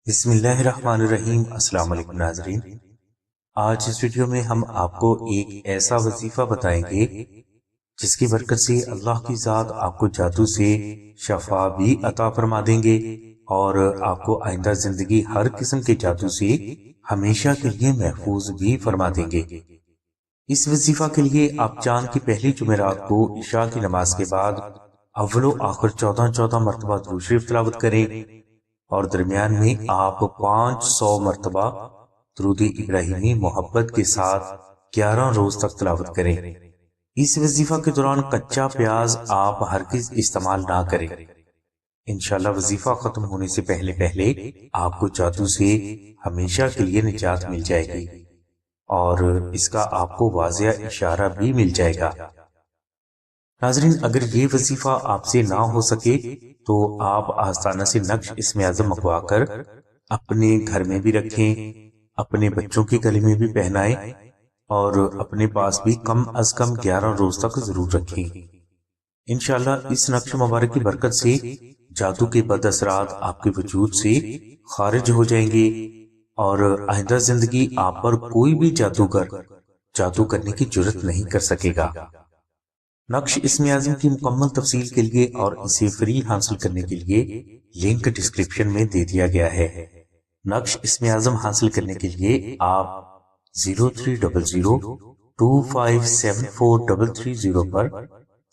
بسم اللہ الرحمن الرحیم۔ السلام علیکم ناظرین، آج اس ویڈیو میں ہم آپ کو ایک ایسا وظیفہ بتائیں گے جس کی برکت سے اللہ کی ذات آپ کو جادو سے شفا بھی عطا فرما دیں گے اور آپ کو آئندہ زندگی ہر قسم کے جادو سے ہمیشہ کے لیے محفوظ بھی فرما دیں گے۔ اس وظیفہ کے لیے آپ چاند کی پہلی جمعرات کو عشاء کی نماز کے بعد اول و آخر 14 مرتبہ درود شریف تلاوت کریں اور درمیان میں آپ 500 مرتبہ درود ابراہیمی محبت کے ساتھ 11 روز تک تلاوت کریں۔ اس وظیفہ کے دوران کچا پیاز آپ ہرگز استعمال نہ کریں۔ انشاءاللہ وظیفہ ختم ہونے سے پہلے آپ کو جادو سے ہمیشہ کے لیے نجات مل جائے گی اور اس کا آپ کو واضح اشارہ بھی مل جائے گا۔ ناظرین، اگر یہ وظیفہ آپ سے نہ ہو سکے تو آپ آستانہ سے نقش اسم اعظم منگوا کر اپنے گھر میں بھی رکھیں، اپنے بچوں کے گلے میں بھی پہنائیں اور اپنے پاس بھی کم از کم 11 روز تک ضرور رکھیں۔ انشاءاللہ اس نقش مبارک کی برکت سے جادو کے بد اثرات آپ کے وجود سے خارج ہو جائیں گے اور آئندہ زندگی آپ پر کوئی بھی جادوگر جادو کرنے کی جرات نہیں کر سکے گا۔ نقش اسم اعظم کی مکمل تفصیل کے لیے اور اسے فری حاصل کرنے کے لیے لنک ڈسکرپشن میں دے دیا گیا ہے۔ نقش اسم اعظم حاصل کرنے کے لیے آپ 0300257430 پر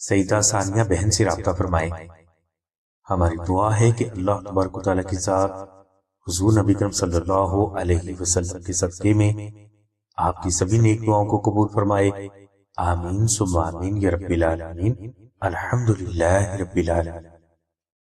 سیدہ ثانیہ بہن سے رابطہ فرمائیں۔ ہماری دعا ہے کہ اللہ تبارک و تعالیٰ کی ذات حضور نبی کرم صلی اللہ علیہ وسلم کے صدقے میں آپ کی سبھی نیک دعاؤں کو قبول فرمائے۔ آمین ثم آمین یا رب العالمین۔ الحمدللہ رب العالمین۔